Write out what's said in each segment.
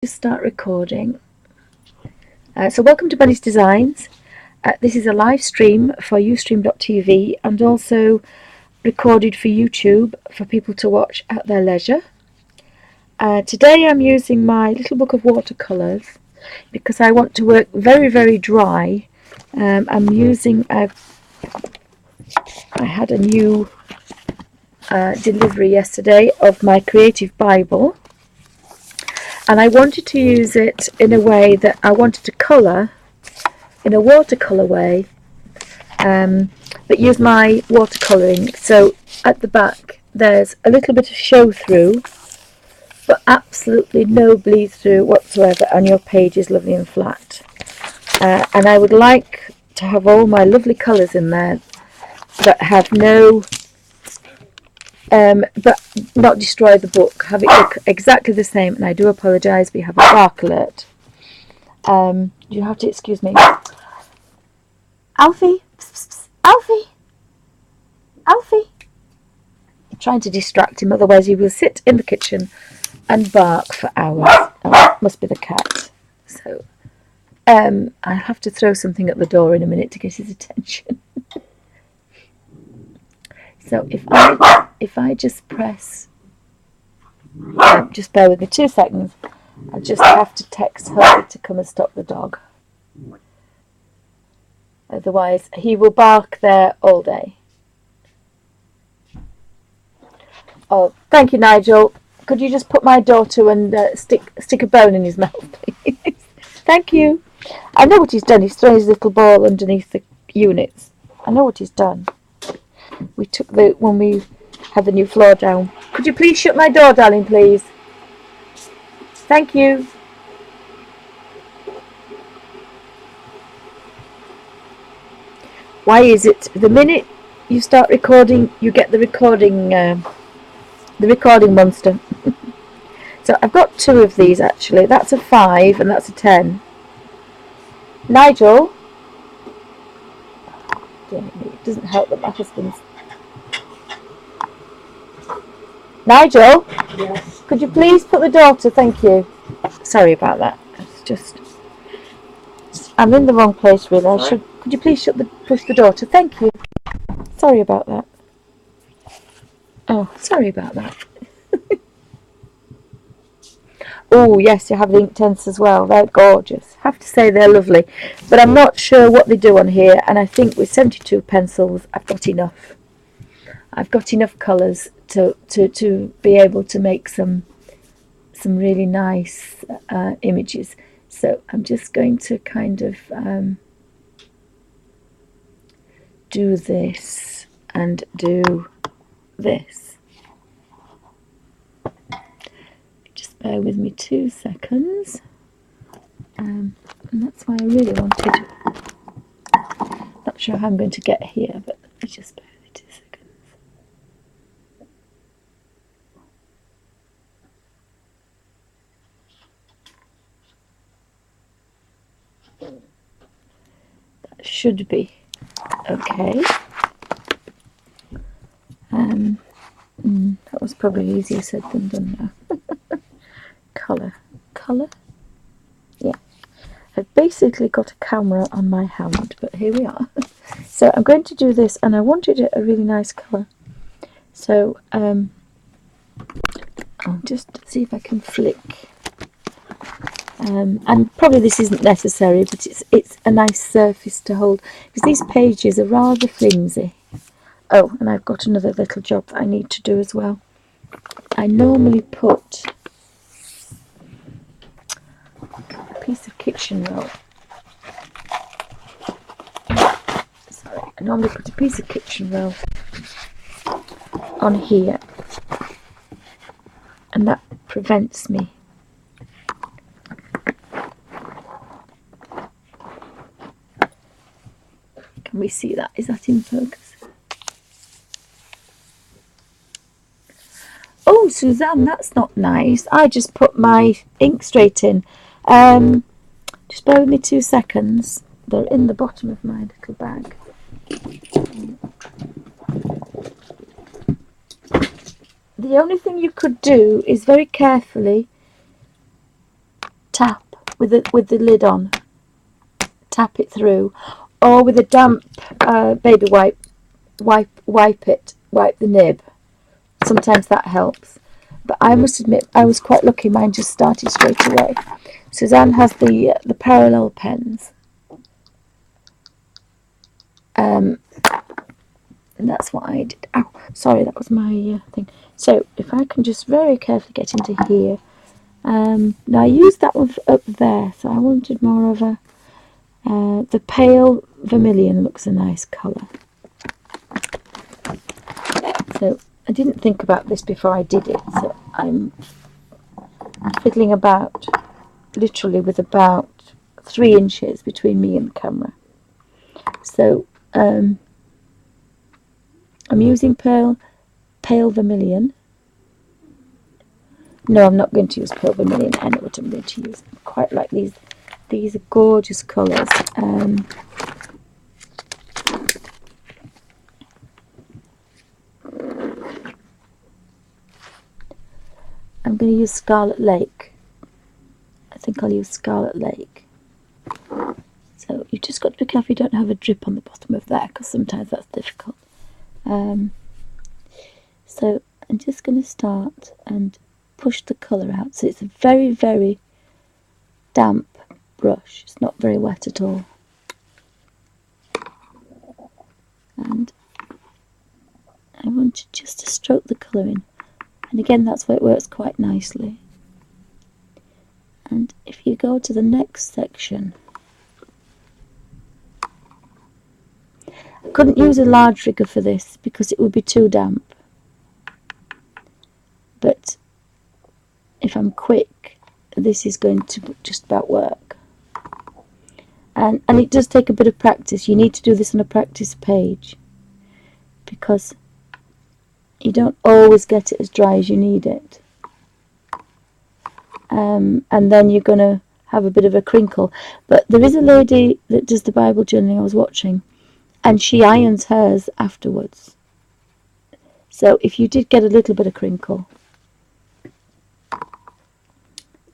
Just start recording. So welcome to Bunny's Designs. This is a live stream for ustream.tv and also recorded for YouTube for people to watch at their leisure. Today I'm using my little book of watercolours because I want to work very dry. I had a new delivery yesterday of my creative Bible. And I wanted to use it in a way that I wanted to colour in a watercolour way, but use my watercolouring. So at the back there's a little bit of show through, but absolutely no bleed through whatsoever, and your page is lovely and flat. And I would like to have all my lovely colours in there that have no but not destroy the book, have it look exactly the same. And I do apologise, we have a bark alert. You have to excuse me. Alfie, Alfie, Alfie. I'm trying to distract him, otherwise he will sit in the kitchen and bark for hours. Oh, it must be the cat. So I have to throw something at the door in a minute to get his attention. So if I just press, just bear with me 2 seconds. I just have to text her to come and stop the dog. Otherwise, he will bark there all day. Oh, thank you, Nigel. Could you just put my daughter and stick a bone in his mouth, please? Thank you. I know what he's done. He's thrown his little ball underneath the units. I know what he's done. We took when we had the new floor down. Could you please shut my door, darling, please? Thank you. Why is it the minute you start recording, you get the recording monster? So I've got 2 of these actually. That's a 5 and that's a 10. Nigel. It doesn't help that my husband's. Nigel? Yes. Could you please put the door to? Thank you. Sorry about that. It's just I'm in the wrong place really. Could you please push the door to? Thank you. Sorry about that. Oh, sorry about that. Oh yes, you have the ink tents as well. They're gorgeous. Have to say they're lovely. But I'm not sure what they do on here, and I think with 72 pencils I've got enough. I've got enough colours to be able to make some really nice images. So I'm just going to kind of do this and do this. Just bear with me 2 seconds. And that's why I really wanted. Not sure how I'm going to get here, but let me just bear with me 2 seconds. That should be okay. That was probably easier said than done now. Colour. Yeah. I've basically got a camera on my hand, but here we are. So I'm going to do this, and I wanted it a really nice colour. So I'll just see if I can flick. And probably this isn't necessary, but it's a nice surface to hold, because these pages are rather flimsy. Oh, and I've got another little job that I need to do as well. I normally put a piece of kitchen roll. Sorry, I normally put a piece of kitchen roll on here, and that prevents me. Can we see that? Is that in focus? Oh, Suzanne, that's not nice. I just put my ink straight in. Just bear with me 2 seconds. They're in the bottom of my little bag. The only thing you could do is very carefully tap with the lid on. Tap it through, or with a damp baby wipe, wipe the nib. Sometimes that helps. But I must admit, I was quite lucky. Mine just started straight away. Suzanne has the parallel pens, and that's what I did. Ow, sorry, that was my thing. So if I can just very carefully get into here. Now I used that one up there, so I wanted more of a. The pale vermilion looks a nice colour. So I didn't think about this before I did it, so I'm fiddling about literally with about 3 inches between me and the camera. So I'm using pale vermilion. No, I'm not going to use pale vermilion. I know what I'm going to use. I quite like these. These are gorgeous colours. I'm going to use Scarlet Lake. I think I'll use Scarlet Lake. So you've just got to be careful you don't have a drip on the bottom of there, because sometimes that's difficult. So I'm just going to start and push the colour out. So it's a very, very damp brush. It's not very wet at all. And I want just to stroke the colour in. And again, that's where it works quite nicely. And if you go to the next section, I couldn't use a large rigger for this because it would be too damp. But if I'm quick, this is going to just about work. And it does take a bit of practice. You need to do this on a practice page, because you don't always get it as dry as you need it. And then you're going to have a bit of a crinkle. But there is a lady that does the Bible journaling I was watching, and she irons hers afterwards. So if you did get a little bit of crinkle,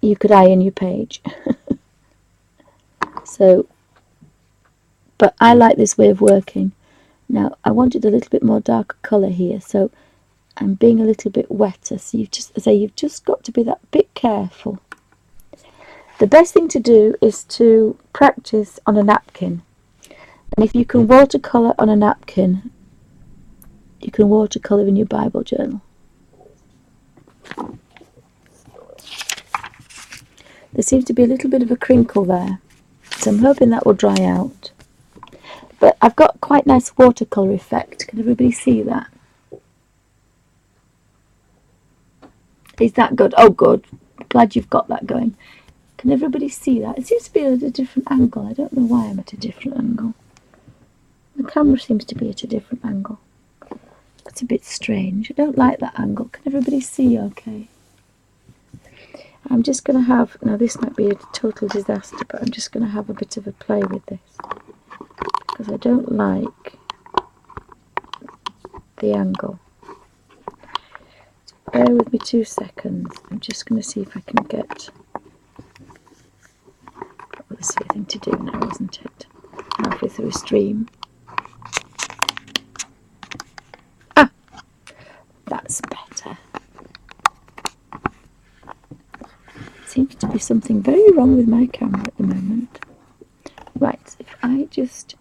you could iron your page. So, but I like this way of working. Now I wanted a little bit more darker colour here, so I'm being a little bit wetter. So you've just got to be that bit careful. The best thing to do is to practice on a napkin. And if you can watercolour on a napkin, you can watercolour in your Bible journal. There seems to be a little bit of a crinkle there, so I'm hoping that will dry out. But I've got quite nice watercolour effect. Can everybody see that? Is that good? Oh, good. Glad you've got that going. Can everybody see that? It seems to be at a different angle. I don't know why I'm at a different angle. The camera seems to be at a different angle. That's a bit strange. I don't like that angle. Can everybody see okay? I'm just going to have, now this might be a total disaster, but I'm just going to have a bit of a play with this, because I don't like the angle. So bear with me 2 seconds. I'm just going to see if I can get, probably the silly thing to do now, isn't it? Halfway through a stream. Ah! That's better. Seems to be something very wrong with my camera at the moment. Right, so if I just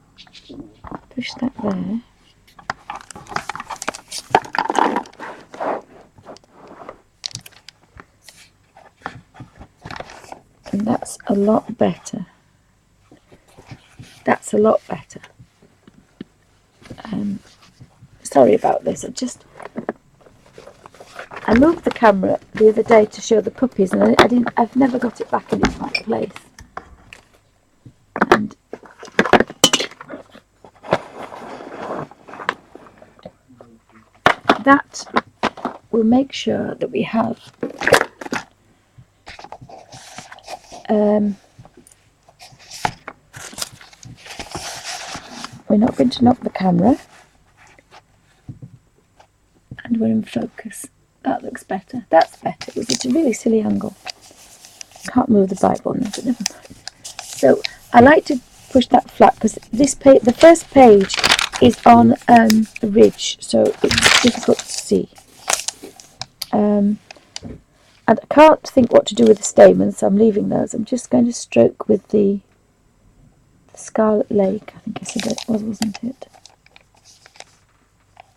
push that there. And that's a lot better. That's a lot better. Sorry about this. I moved the camera the other day to show the puppies, and I've never got it back in its right place. And that will make sure that we have we're not going to knock the camera, and we're in focus. That looks better. That's better. It was a really silly angle. can't move the Bible now, but never mind. So I like to push that flat because the first page is on a ridge, so it's difficult to see. And I can't think what to do with the stamens, so I'm leaving those. I'm just going to stroke with the Scarlet Lake, I think I said it was, wasn't it?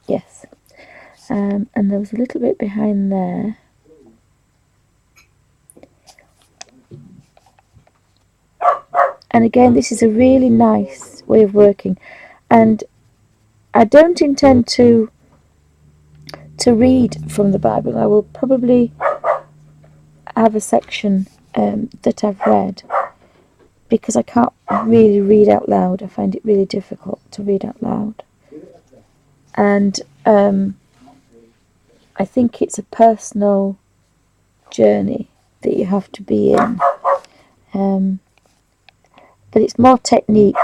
Yes. And there was a little bit behind there. And again, this is a really nice way of working. And I don't intend to read from the Bible. I will probably have a section that I've read, because I can't really read out loud. I find it really difficult to read out loud. And I think it's a personal journey that you have to be in. But it's more technique,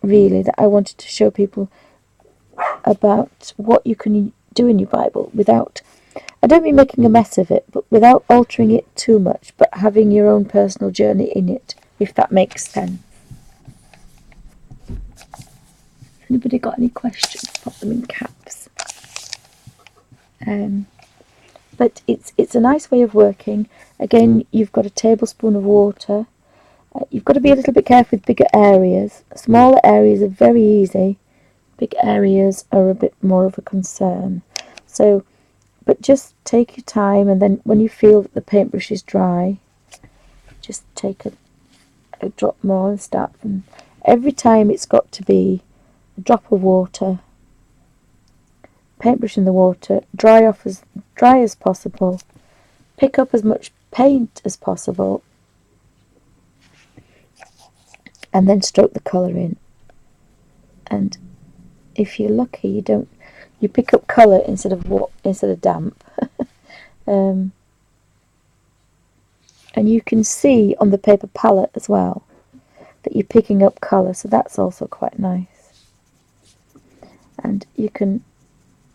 really, that I wanted to show people about what you can do in your Bible without, I don't mean making a mess of it, but without altering it too much, but having your own personal journey in it, if that makes sense. Anybody got any questions? Pop them in caps. But it's a nice way of working. Again, you've got a tablespoon of water. You've got to be a little bit careful with bigger areas. Smaller areas are very easy. Big areas are a bit more of a concern. So, but just take your time, and then when you feel that the paintbrush is dry, just take a drop more and start from. Every time it's got to be a drop of water, paintbrush in the water, dry off as dry as possible, pick up as much paint as possible, and then stroke the colour in. And if you're lucky, you pick up colour instead of damp. And you can see on the paper palette as well that you're picking up colour, so that's also quite nice. And you can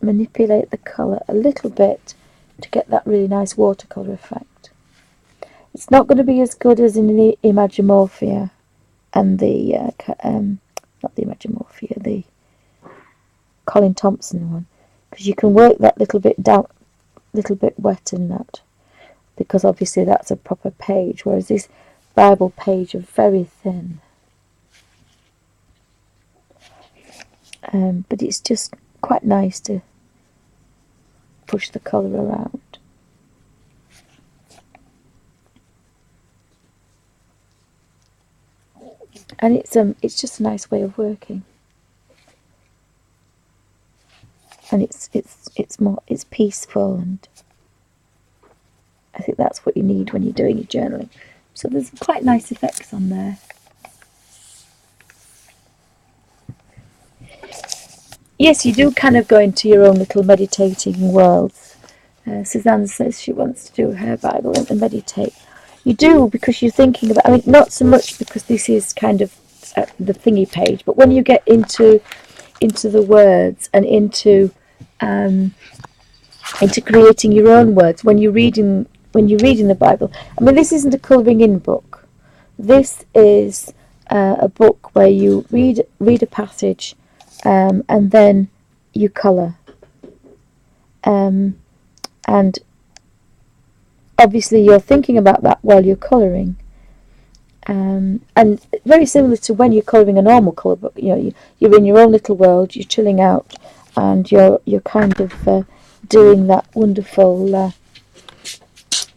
manipulate the colour a little bit to get that really nice watercolour effect. It's not going to be as good as in the Imagimorphia and the not the Imagimorphia, the Colin Thompson one, because you can work that little bit wet in that, because obviously that's a proper page, whereas this Bible page are very thin. But it's just quite nice to push the colour around. And it's just a nice way of working. And it's peaceful, and I think that's what you need when you're doing your journaling. So there's quite nice effects on there. Yes, you do kind of go into your own little meditating worlds. Suzanne says she wants to do her Bible and meditate. You do, because you're thinking about, I mean, not so much because this is kind of the thingy page, but when you get into the words and into creating your own words, when you're reading the Bible. I mean, this isn't a colouring in book. This is a book where you read a passage, and then you colour. And obviously you're thinking about that while you're colouring. And very similar to when you're colouring a normal colour book, you're in your own little world, you're chilling out, and you're kind of doing that wonderful.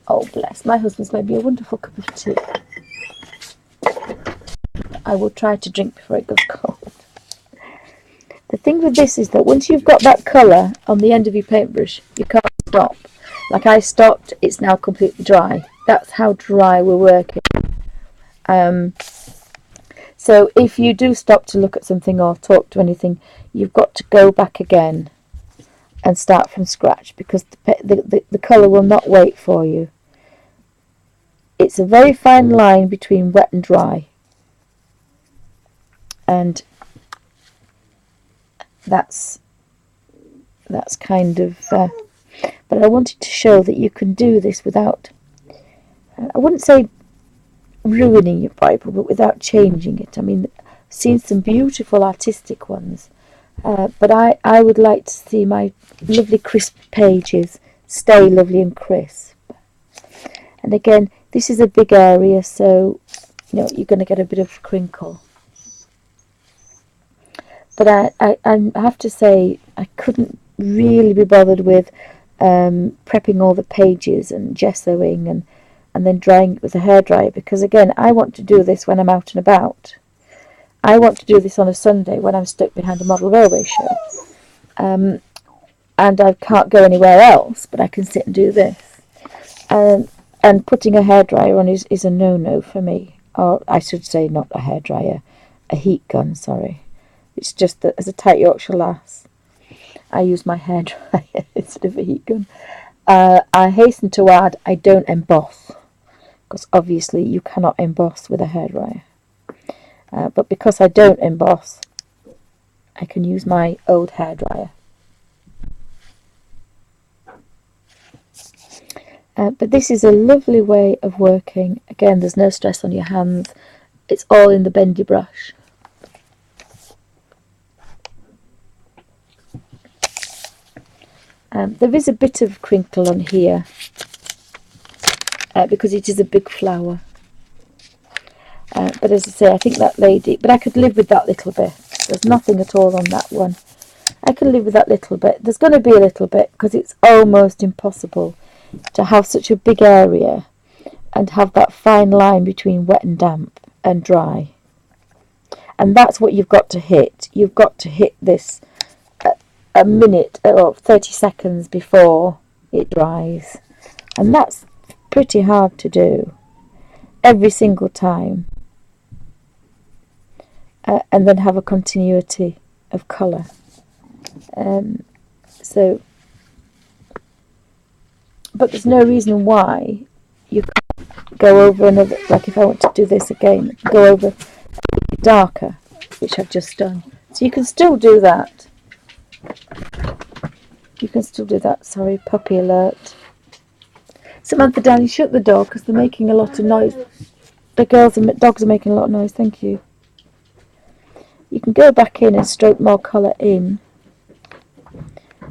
Oh bless, my husband's made me a wonderful cup of tea. I will try to drink before it goes cold. The thing with this is that once you've got that colour on the end of your paintbrush, you can't stop. Like I stopped, it's now completely dry. That's how dry we're working. So if you do stop to look at something or talk to anything, you've got to go back again and start from scratch, because the colour will not wait for you. It's a very fine line between wet and dry. And that's kind of but I wanted to show that you can do this without I wouldn't say ruining your Bible, but without changing it. I mean, I've seen some beautiful artistic ones, but I would like to see my lovely crisp pages stay lovely and crisp. And again, this is a big area, so you're going to get a bit of crinkle. But I have to say, I couldn't really be bothered with prepping all the pages and gessoing and then drying it with a hairdryer, because again, I want to do this when I'm out and about. I want to do this on a Sunday when I'm stuck behind a model railway show. And I can't go anywhere else, but I can sit and do this. And putting a hairdryer on is a no-no for me. Or I should say not a hairdryer, a heat gun, sorry. It's just that as a tight Yorkshire lass, I use my hairdryer instead of a heat gun. I hasten to add, I don't emboss, because obviously you cannot emboss with a hairdryer. But because I don't emboss, I can use my old hairdryer. But this is a lovely way of working. Again, there's no stress on your hands. It's all in the bendy brush. There is a bit of crinkle on here because it is a big flower. But as I say, I think that lady, but I could live with that little bit. There's nothing at all on that one. I can live with that little bit. There's going to be a little bit because it's almost impossible to have such a big area and have that fine line between wet and damp and dry. And that's what you've got to hit. You've got to hit this a minute or 30 seconds before it dries. And that's pretty hard to do every single time. And then have a continuity of colour. But there's no reason why you can't go over another, like if I want to do this again, go over darker, which I've just done. So you can still do that. You can still do that. Sorry, puppy alert. Samantha, Danny, shut the door because they're making a lot of noise. The dogs are making a lot of noise. Thank you. You can go back in and stroke more colour in.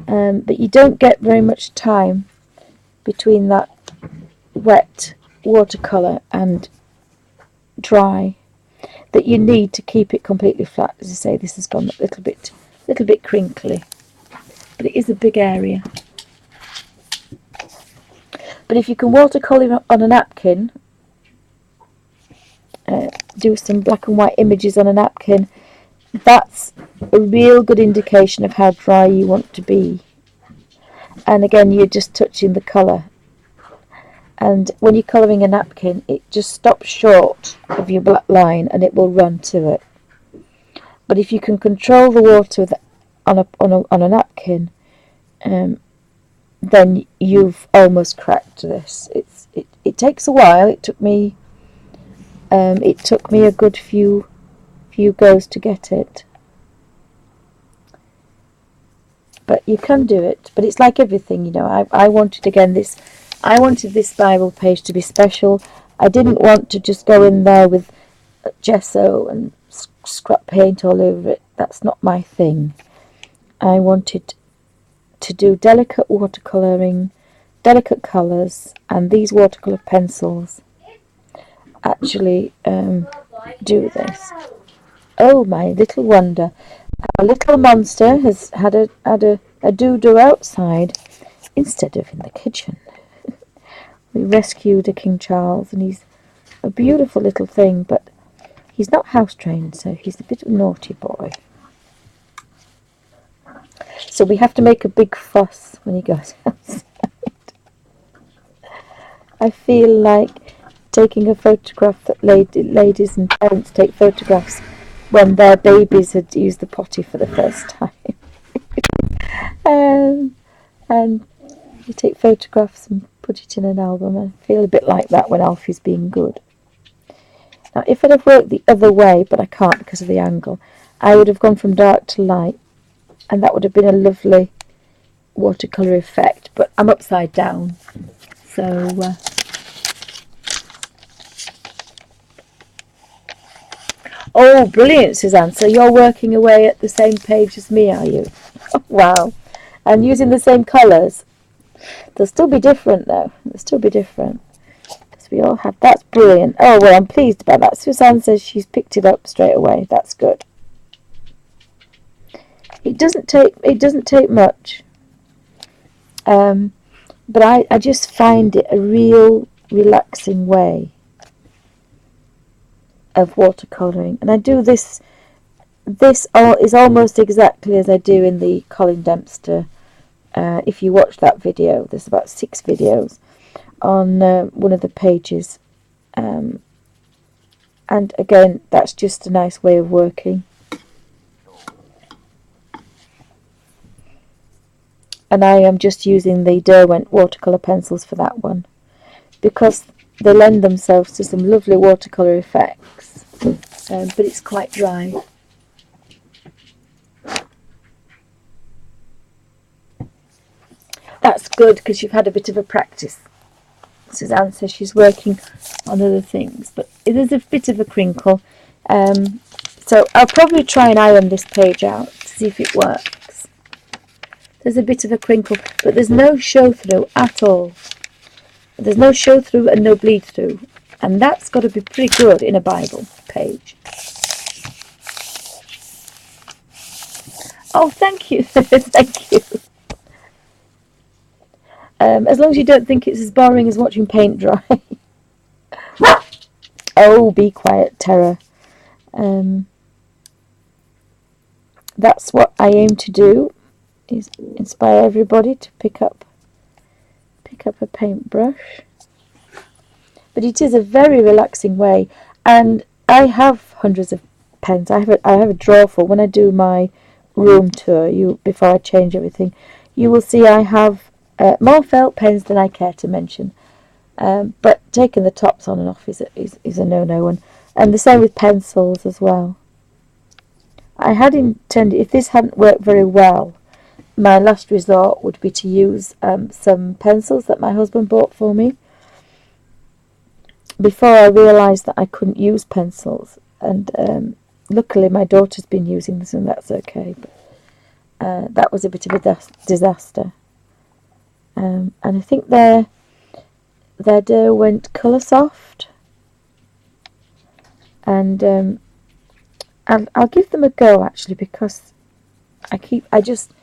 But you don't get very much time between that wet watercolour and dry that you need to keep it completely flat. As I say, this has gone a little bit crinkly, but it is a big area. But if you can watercolour on a napkin, do some black and white images on a napkin, that's a real good indication of how dry you want to be. And again, you're just touching the colour. And when you're colouring a napkin, it just stops short of your black line and it will run to it. But if you can control the water on a napkin, then you've almost cracked this. It takes a while. It took me a good few goes to get it. But you can do it. But it's like everything, I wanted this Bible page to be special. I didn't want to just go in there with gesso and scrap paint all over it. That's not my thing. I wanted to do delicate watercolouring, delicate colours, and these watercolour pencils actually do this. Oh, my little wonder. Our little monster has had a doo-doo outside instead of in the kitchen. We rescued a King Charles, and he's a beautiful little thing, but he's not house trained, so he's a bit of a naughty boy. So we have to make a big fuss when he goes outside. I feel like taking a photograph that ladies and parents take photographs when their babies had used the potty for the first time. And you take photographs and put it in an album. I feel a bit like that when Alfie's being good. Now, if it had worked the other way, but I can't because of the angle, I would have gone from dark to light, and that would have been a lovely watercolour effect. But I'm upside down, so Oh, brilliant, Suzanne. So you're working away at the same page as me, are you? Wow. And using the same colours. They'll still be different, though. They'll still be different. Because we all have... That's brilliant. Oh, well, I'm pleased about that. Suzanne says she's picked it up straight away. That's good. It doesn't take much. But I just find it a real relaxing way of watercolouring. And I do this is almost exactly as I do in the Colin Dempster. If you watch that video, there's about 6 videos on one of the pages. And again, that's just a nice way of working. And I am just using the Derwent watercolour pencils for that one, because they lend themselves to some lovely watercolour effects, but it's quite dry. That's good, because you've had a bit of a practice. Suzanne says she's working on other things, but there's a bit of a crinkle. So I'll probably try and iron this page out to see if it works. There's a bit of a crinkle, but there's no show through at all. There's no show through and no bleed through, and that's got to be pretty good in a Bible page. Oh, thank you. Thank you. As long as you don't think it's as boring as watching paint dry. Oh, be quiet, Tara. That's what I aim to do, is inspire everybody to pick up a paintbrush. But it is a very relaxing way, and I have hundreds of pens. I have a drawer full. When I do my room tour, before I change everything, you will see I have more felt pens than I care to mention. But taking the tops on and off is a no-no, and the same with pencils as well. I had intended, if this hadn't worked very well, my last resort would be to use some pencils that my husband bought for me, before I realised that I couldn't use pencils. And luckily my daughter's been using this, and that's okay, but that was a bit of a disaster. And I think they're Derwent Colour Soft, and I'll give them a go, actually, because I just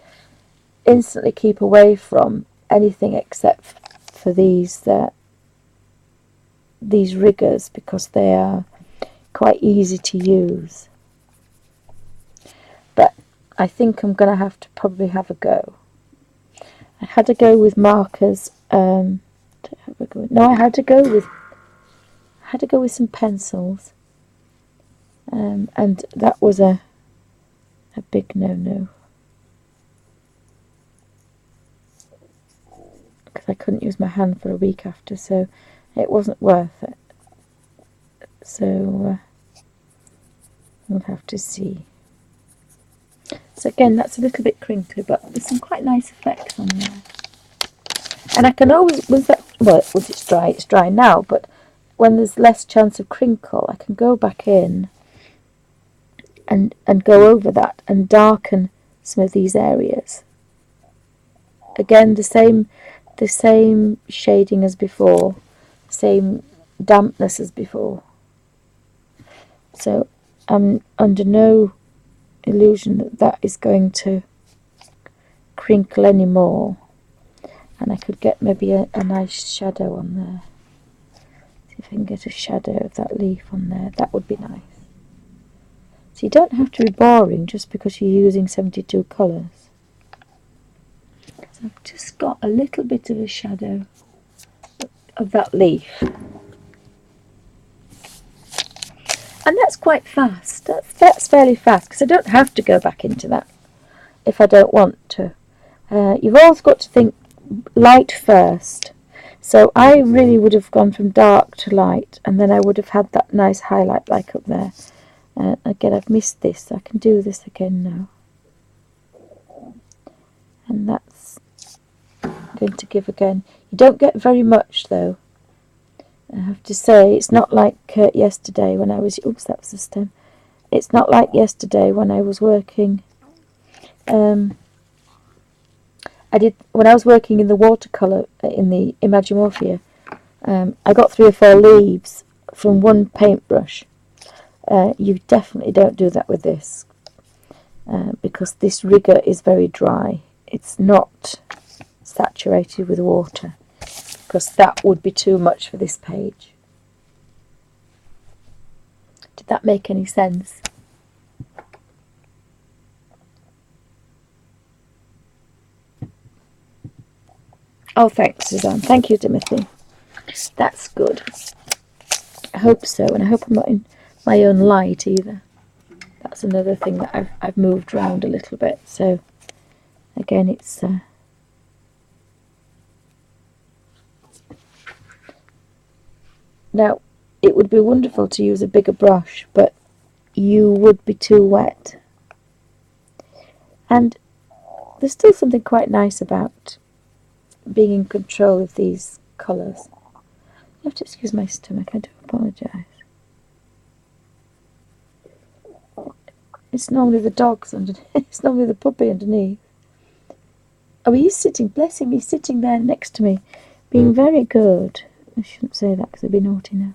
instantly keep away from anything except for these riggers, because they are quite easy to use. But I think I'm going to have to probably have a go. I had to go with markers. I had to go with some pencils, and that was a big no-no, because I couldn't use my hand for a week after, so it wasn't worth it. So we'll have to see. So again, that's a little bit crinkly, but there's some quite nice effects on there. And I can always, once it's dry, it's dry now, but when there's less chance of crinkle, I can go back in and go over that and darken some of these areas. Again, the same shading as before, same dampness as before. So I'm under no illusion that is going to crinkle anymore, and I could get maybe a nice shadow on there. See if I can get a shadow of that leaf on there. That would be nice. So you don't have to be boring just because you're using 72 colours. So I've just got a little bit of a shadow of that leaf. And that's quite fast. That's fairly fast, because I don't have to go back into that if I don't want to. You've always got to think light first. So I really would have gone from dark to light, and then I would have had that nice highlight like up there. Again, I've missed this, so I can do this again now. And that's going to give again. You don't get very much though. I have to say, it's not like yesterday when I was... Oops, that was the stem. it's not like yesterday when I was working. When I was working in the watercolour in the Imagimorphia, I got 3 or 4 leaves from one paintbrush. You definitely don't do that with this, because this rigger is very dry. It's not saturated with water, because that would be too much for this page. Did that make any sense? Oh, thanks, Suzanne. Thank you, Timothy. That's good. I hope so, and I hope I'm not in my own light either. That's another thing that I've moved around a little bit. So again, it's now it would be wonderful to use a bigger brush, but you would be too wet. And there's still something quite nice about being in control of these colours. You have to excuse my stomach, I do apologise. It's normally the dogs underneath, it's normally the puppy underneath. Oh, he's sitting, bless him, he's sitting there next to me, being very good. I shouldn't say that because I'd be naughty now.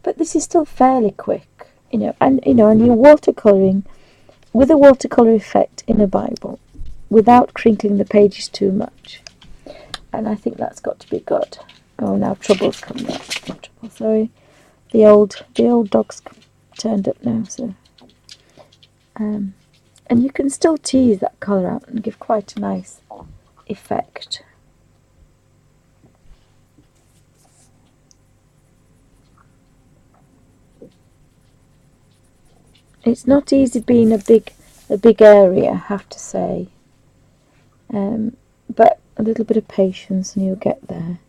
But this is still fairly quick, and you're watercolouring with a watercolour effect in a Bible without crinkling the pages too much, and I think that's got to be good. Oh, now trouble's coming up. Not trouble, sorry. The old dog's turned up now, so and you can still tease that colour out and give quite a nice effect. It's not easy being a big area, I have to say, but a little bit of patience and you'll get there.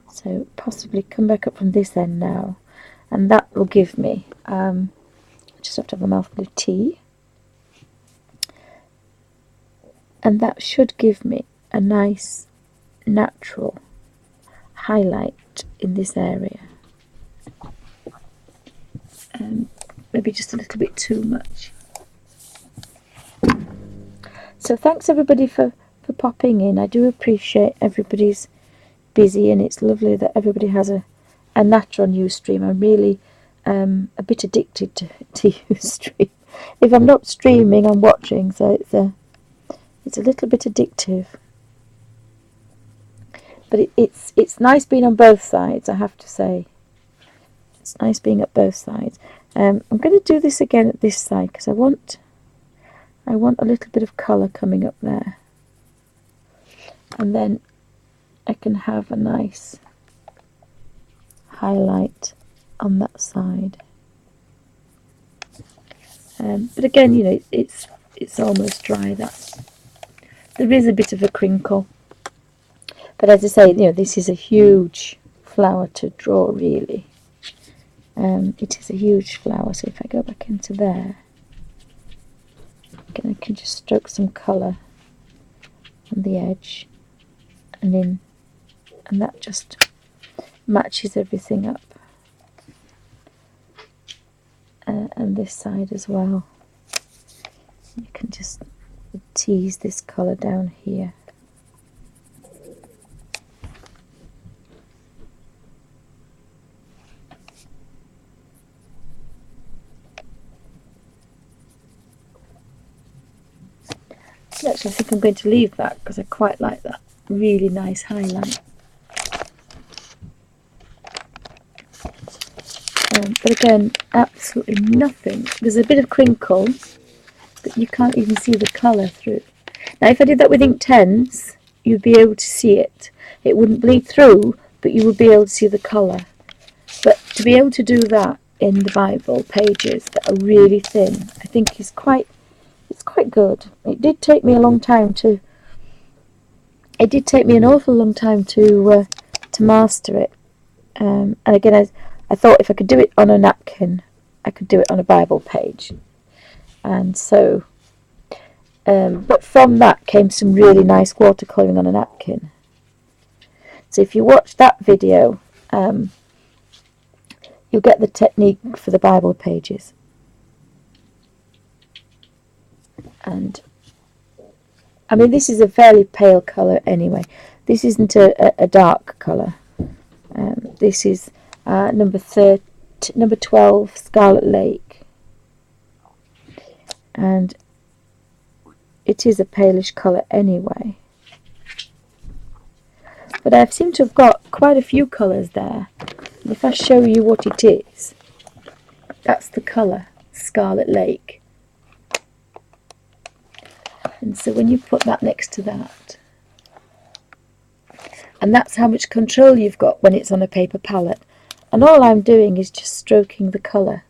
So possibly come back up from this end now, and that will give me, I just have to have a mouthful of tea, and that should give me a nice natural highlight in this area. Maybe just a little bit too much. So thanks everybody for popping in. I do appreciate everybody's busy, and it's lovely that everybody has a natural news stream. I'm really a bit addicted to Ustream. If I'm not streaming, I'm watching, so it's a little bit addictive. But it's nice being on both sides, I have to say. It's nice being at both sides. I'm going to do this again at this side because I want a little bit of colour coming up there, and then I can have a nice highlight on that side. But again, it's almost dry. There is a bit of a crinkle, but as I say, this is a huge flower to draw, really. It is a huge flower, so if I go back into there, again, I can just stroke some colour on the edge and in, and that just matches everything up. And this side as well. You can just tease this colour down here. Actually, I think I'm going to leave that because I quite like that really nice highlight. But again, absolutely nothing. There's a bit of crinkle, but you can't even see the colour through. Now, if I did that with Inktense, you'd be able to see it. It wouldn't bleed through, but you would be able to see the colour. But to be able to do that in the Bible pages that are really thin, I think is quite good. It did take me a long time to. It did take me an awful long time to master it. And again, I thought if I could do it on a napkin, I could do it on a Bible page. And so, but from that came some really nice watercolouring on a napkin. So if you watch that video, you'll get the technique for the Bible pages. And I mean, this is a fairly pale colour anyway. This isn't a dark colour. This is number 12, Scarlet Lake. And it is a palish colour anyway. But I seem to have got quite a few colours there. And if I show you what it is, that's the colour, Scarlet Lake. And so when you put that next to that, and that's how much control you've got when it's on a paper palette. And all I'm doing is just stroking the colour.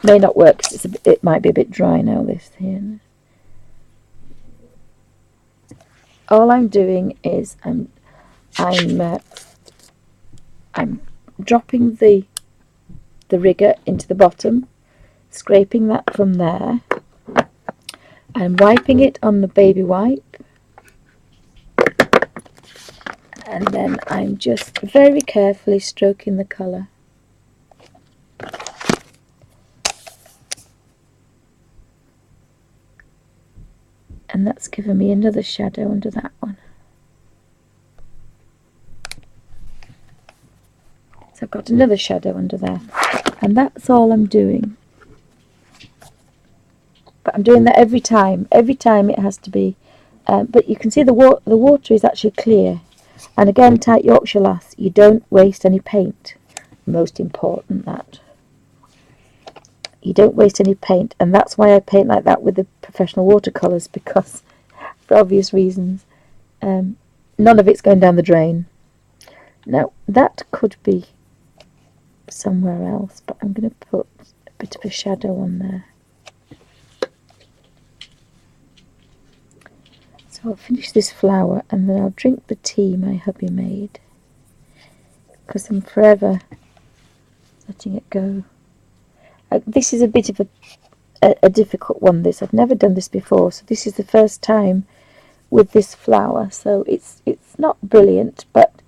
May not work because it might be a bit dry now, this here. All I'm doing is I'm dropping the rigger into the bottom, scraping that from there. I'm wiping it on the baby wipe, and then I'm just very carefully stroking the colour. And that's given me another shadow under that one. So I've got another shadow under there, and that's all I'm doing. But I'm doing that every time. Every time it has to be. But you can see the water is actually clear. And again, tight Yorkshire lass, you don't waste any paint. Most important, that. You don't waste any paint. And that's why I paint like that with the professional watercolours, because, for obvious reasons, none of it's going down the drain. Now, that could be somewhere else, but I'm going to put a bit of a shadow on there. So I'll finish this flower and then I'll drink the tea my hubby made, because I'm forever letting it go. This is a bit of a difficult one, this. I've never done this before, so this is the first time with this flower. So it's not brilliant, but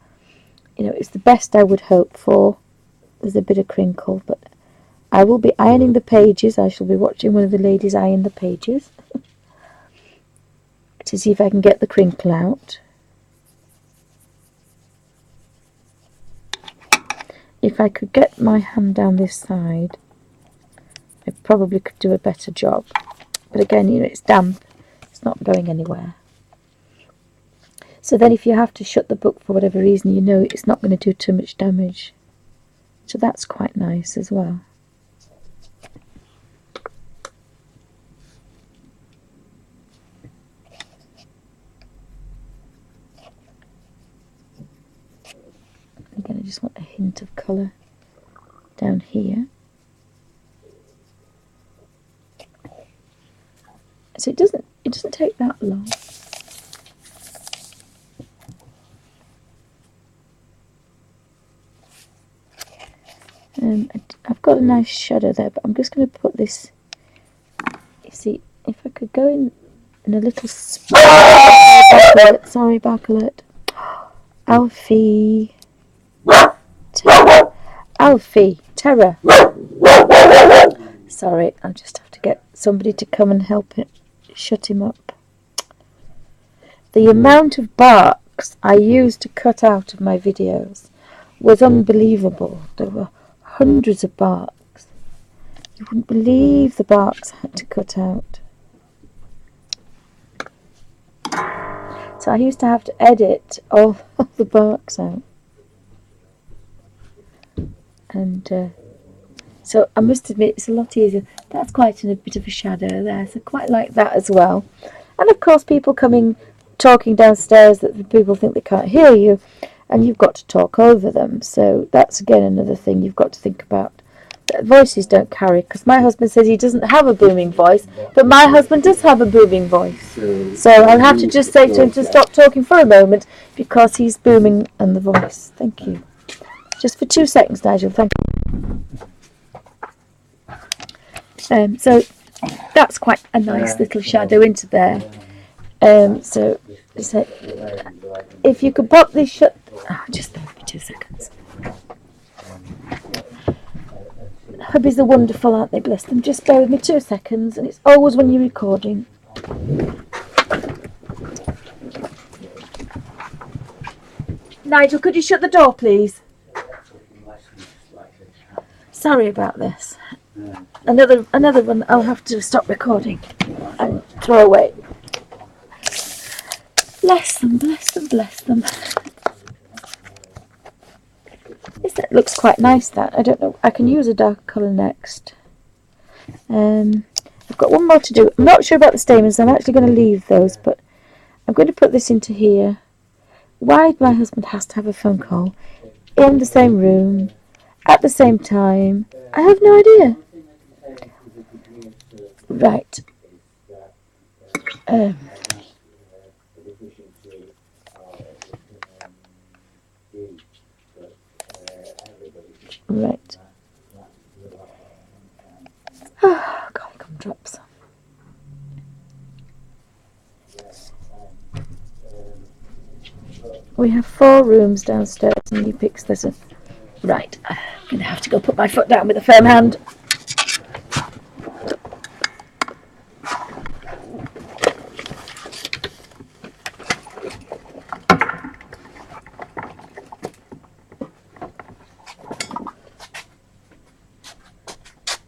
you know, it's the best I would hope for. There's a bit of crinkle, but I will be ironing the pages. I shall be watching one of the ladies iron the pages to see if I can get the crinkle out. If I could get my hand down this side, I probably could do a better job. But again, you know, it's damp. It's not going anywhere. So then if you have to shut the book for whatever reason, you know it's not going to do too much damage. So that's quite nice as well. Again, I just want a hint of colour down here. So it doesn't take that long. I've got a nice shadow there, but I'm just going to put this. You see, if I could go in a little spot. Sorry, back alert. Alfie. Alfie, terror. Sorry, I'll just have to get somebody to come and help it. Shut him up. The amount of barks I used to cut out of my videos was unbelievable. There were hundreds of barks. You wouldn't believe the barks I had to cut out. So I used to have to edit all of the barks out. And so I must admit it's a lot easier. That's quite a bit of a shadow there, so quite like that as well. And of course people talking downstairs, that people think they can't hear you, and you've got to talk over them. So that's again another thing you've got to think about. That voices don't carry, because my husband says he doesn't have a booming voice, but my husband does have a booming voice. So I'll have to just say to him to stop talking for a moment, because he's booming on the voice. Thank you. Just for 2 seconds, Nigel. Thank you. So that's quite a nice little shadow into there. So if you could pop this shut. Oh, just bear with me 2 seconds. Hubbies are wonderful, aren't they? Bless them. Just bear with me 2 seconds, and it's always when you're recording. Nigel, could you shut the door, please? Sorry about this. Another one I'll have to stop recording and throw away. Bless them, bless them, bless them. That looks quite nice, that. I don't know. I can use a dark colour next. I've got one more to do. I'm not sure about the stamens. I'm actually going to leave those, but I'm going to put this into here. Why my husband has to have a phone call in the same room at the same time, I have no idea. Right. Right. Oh, God, gumdrops. We have 4 rooms downstairs, and he picks this up. Right. I'm going to have to go put my foot down with a firm hand.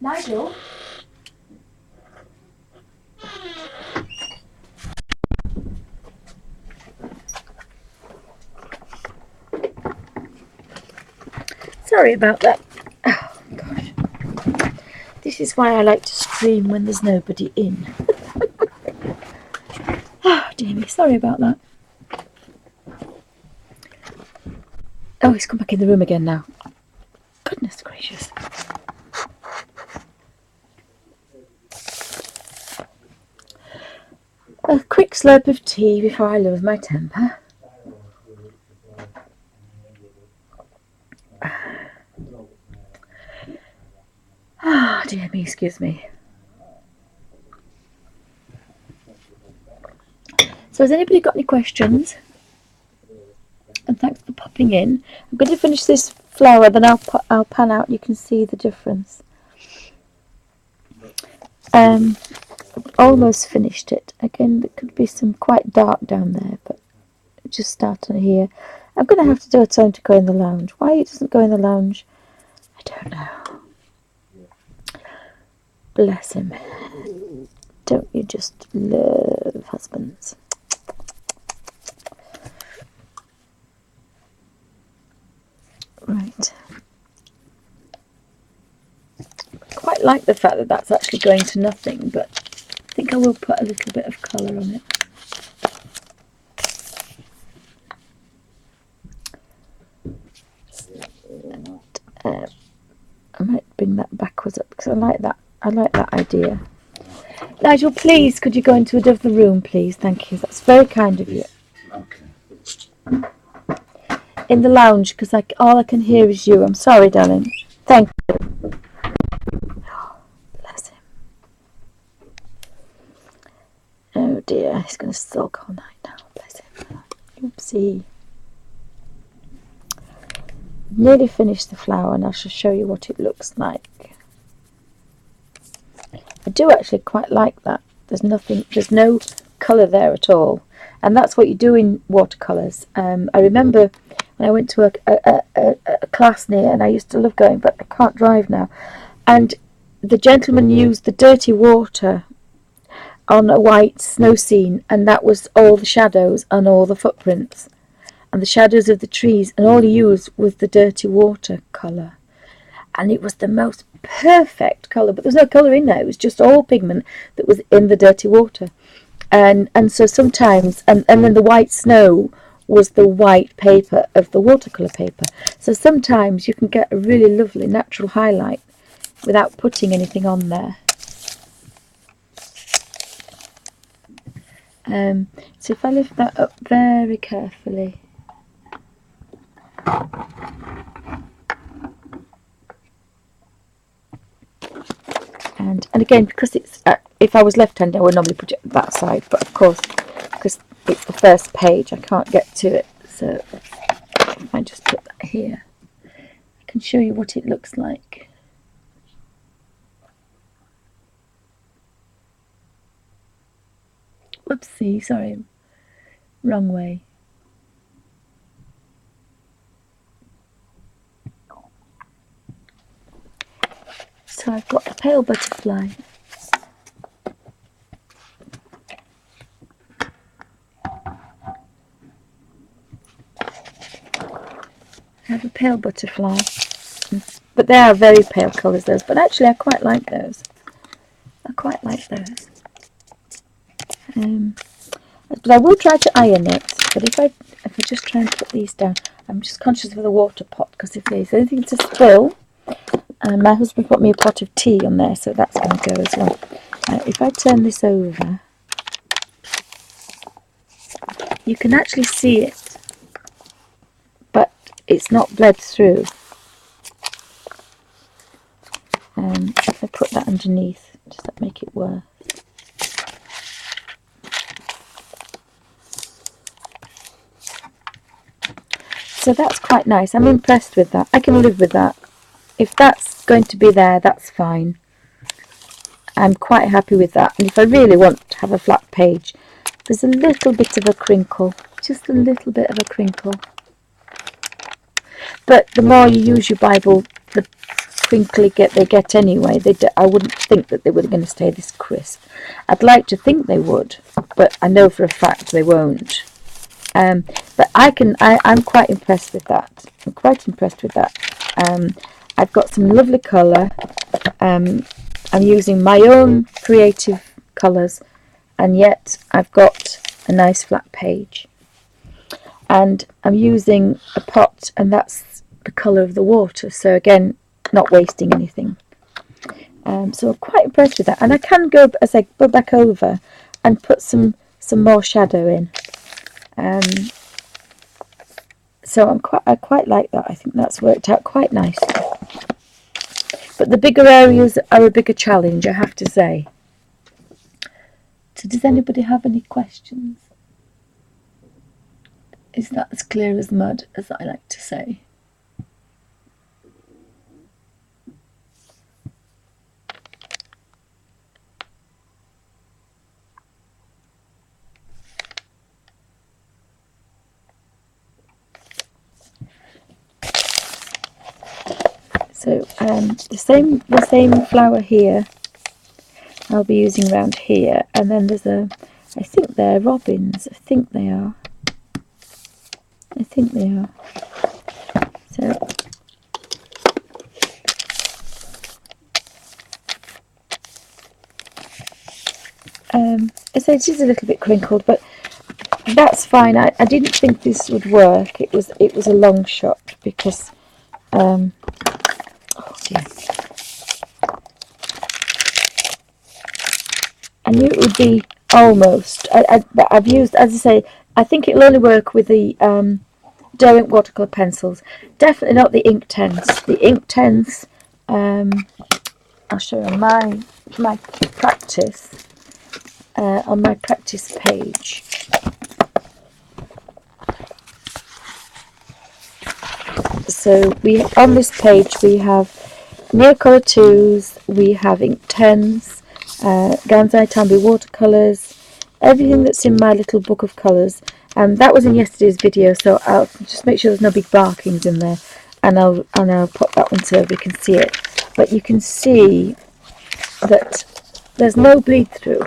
Nigel? Sorry about that. Oh, gosh. This is why I like to stream when there's nobody in. Oh, dear me. Sorry about that. Oh, he's come back in the room again now. Goodness gracious. A quick slurp of tea before I lose my temper. Ah, dear me, excuse me. So has anybody got any questions? And thanks for popping in. I'm going to finish this flower, then I'll pan out. You can see the difference. Almost finished it. Again, there could be some quite dark down there, but just start on here. I'm going to have to do a tone to go in the lounge. Why it doesn't go in the lounge, I don't know. Bless him. Don't you just love husbands? Right. I quite like the fact that that's actually going to nothing, but I think I will put a little bit of colour on it. I might bring that backwards up because I like that idea. Nigel, please, could you go into the other room, please? Thank you. That's very kind of you. Okay. In the lounge, because all I can hear is you. I'm sorry, darling. Thank you. Oh, bless him. Oh dear, he's going to sulk all night now. Bless him. Oopsie. Nearly finished the flower, and I shall show you what it looks like. I do actually quite like that. There's no colour there at all, and that's what you do in watercolours. I remember when I went to a class near, and I used to love going, but I can't drive now, and the gentleman used the dirty water on a white snow scene, and that was all the shadows and all the footprints and the shadows of the trees, and all he used was the dirty water colour, and it was the most perfect colour, but there's no colour in there. It was just all pigment that was in the dirty water, and so sometimes, and then the white snow was the white paper of the watercolour paper, so sometimes you can get a really lovely natural highlight without putting anything on there. So if I lift that up very carefully, and again, because it's if I was left-handed I would normally put it that side, but of course because it's the first page. I can't get to it, so if I just put that here, I can show you what it looks like. Whoopsie, sorry, wrong way. So I've got a pale butterfly. I have a pale butterfly, but they are very pale colours, those, but actually I quite like those. I quite like those. But I will try to iron it, but if I just try and put these down, I'm just conscious of the water pot, because if there's anything to spill, my husband put me a pot of tea on there, so that's going to go as well. If I turn this over, you can actually see it, but it's not bled through. If I put that underneath, does that make it worse? So that's quite nice. I'm impressed with that. I can live with that. If that's going to be there, that's fine. I'm quite happy with that. And if I really want to have a flat page, there's a little bit of a crinkle, just a little bit of a crinkle. But the more you use your Bible, the crinkly they get anyway. I wouldn't think that they were going to stay this crisp. I'd like to think they would, but I know for a fact they won't. But I'm quite impressed with that. I'm quite impressed with that. I've got some lovely colour. I'm using my own creative colours, and yet I've got a nice flat page. And I'm using a pot, and that's the colour of the water. So again, not wasting anything. So I'm quite impressed with that. And I can go, as I go back over, and put some more shadow in. So I quite like that. I think that's worked out quite nicely. But the bigger areas are a bigger challenge, I have to say. So does anybody have any questions? Is that as clear as mud, as I like to say? So the same flower here I'll be using around here, and then there's I think they're robins. I think they are. So so it is a little bit crinkled, but that's fine. I didn't think this would work. It was a long shot because oh dear. I knew it would be almost. But I've used, as I say, I think it'll only work with the Derwent watercolour pencils. Definitely not the ink 10s. The ink 10s, I'll show you on my practice. On my practice page. So on this page we have Neocolor 2s, we have ink 10s, Gansai Tambi watercolours, everything that's in my little book of colours. And that was in yesterday's video, so I'll just make sure there's no big barkings in there, and I'll pop that one so we can see it. But you can see that there's no bleed through.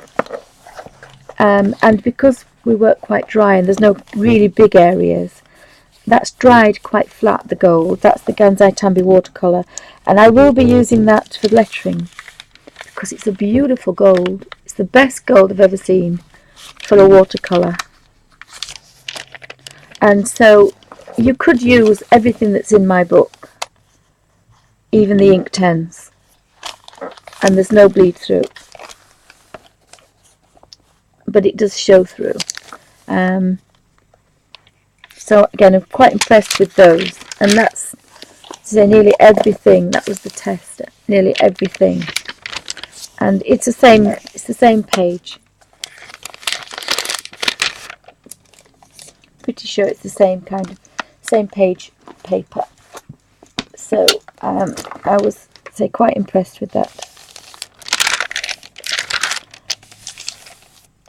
And because we work quite dry and there's no really big areas, that's dried quite flat, the gold. That's the Gansai Tambi watercolour, and I will be using that for lettering because it's a beautiful gold. It's the best gold I've ever seen for a watercolour. And so you could use everything that's in my book, even the ink 10s, and there's no bleed through. But it does show through. So again, I'm quite impressed with those, and that's nearly everything. That was the test. Nearly everything, and it's the same. It's the same page. pretty sure it's the same page paper. So I was quite impressed with that.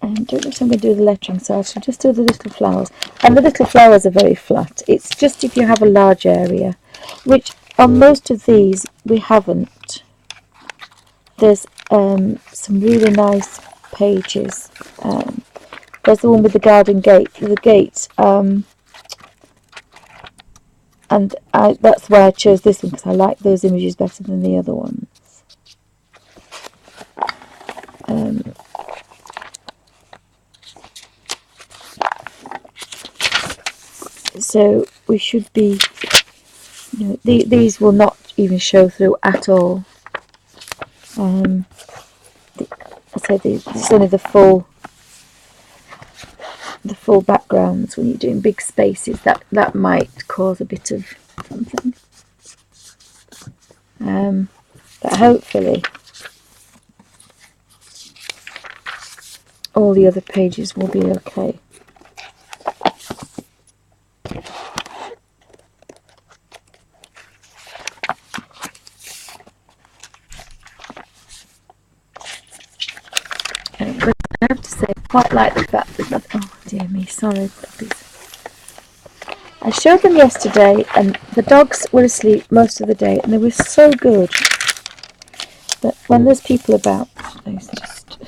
I don't know if I'm going to do the lettering, so I shall just do the little flowers. And the little flowers are very flat. It's just if you have a large area, which on most of these we haven't. There's some really nice pages. There's the one with the garden gate, and that's why I chose this one, because I like those images better than the other ones. So we should be, these will not even show through at all. I say it's only the full backgrounds. When you're doing big spaces, that might cause a bit of something. But hopefully all the other pages will be okay. But I have to say, I quite like the fact that, oh dear me, sorry puppies. I showed them yesterday, and the dogs were asleep most of the day, and they were so good. But when there's people about, it's just...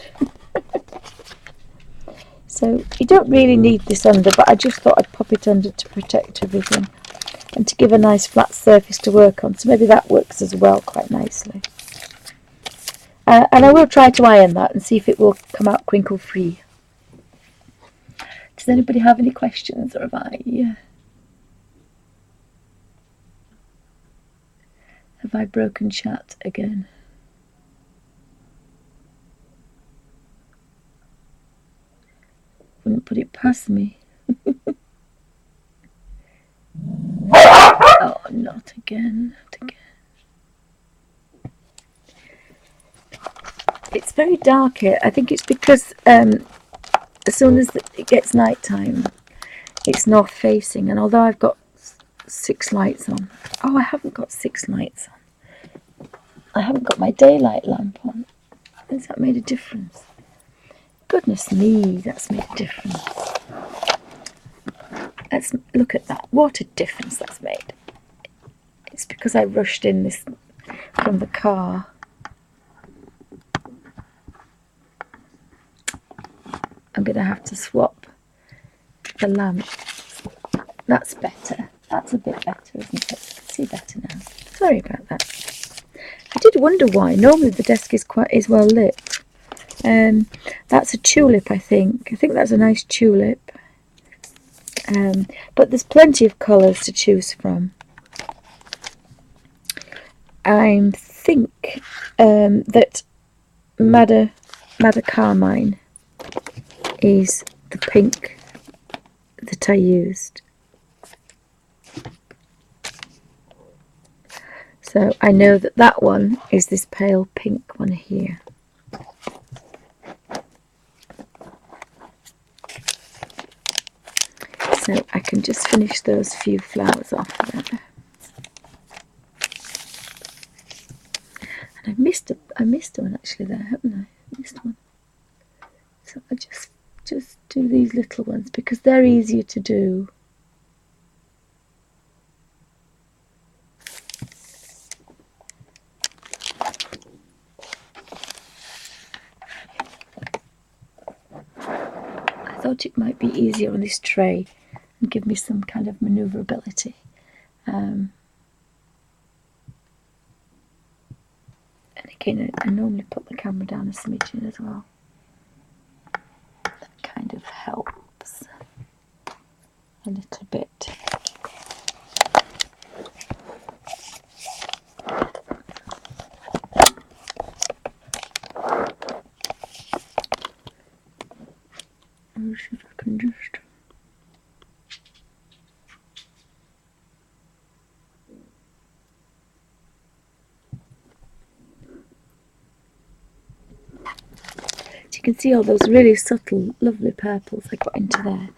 So you don't really need this under, but I just thought I'd pop it under to protect everything and to give a nice flat surface to work on. So maybe that works as well quite nicely. And I will try to iron that and see if it will come out crinkle free. Does anybody have any questions, or have I broken chat again? Wouldn't put it past me. Oh, not again, not again. It's very dark here. I think it's because as soon as it gets night time, it's north facing, and although I've got 6 lights on, I haven't got 6 lights on. I haven't got my daylight lamp on. Has that made a difference? Goodness me, that's made a difference. Let's look at that. What a difference that's made. It's because I rushed in this from the car. I'm going to have to swap the lamp. That's better. That's a bit better, isn't it? I can see better now. Sorry about that. I did wonder why. Normally the desk is well lit. That's a tulip, I think. I think that's a nice tulip. But there's plenty of colours to choose from. I think that Madder Carmine is the pink that I used. So I know that one is this pale pink one here. So I can just finish those few flowers off there. And I missed one actually there, haven't I? Missed one. So I just do these little ones because they're easier to do. I thought it might be easier on this tray and give me some kind of manoeuvrability. And again, I normally put the camera down a smidgen as well. That kind of helps a little bit. If I can just... So you can see all those really subtle, lovely purples I got into there.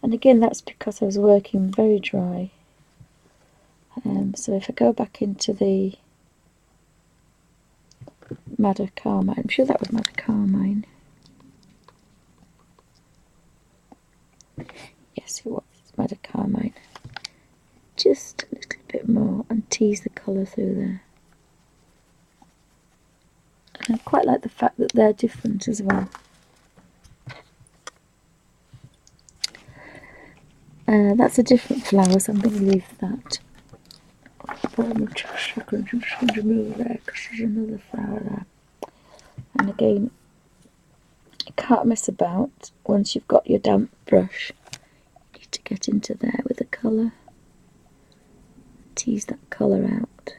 And again, that's because I was working very dry. So if I go back into the Madder Carmine, I'm sure that was Madder Carmine. Yes, it was Madder Carmine. Just a little bit more and tease the colour through there. And I quite like the fact that they're different as well. That's a different flower, so I'm going to leave that. But I'm just going to remove there because there's another flower there. And again, you can't mess about once you've got your damp brush. You need to get into there with the colour. Tease that colour out.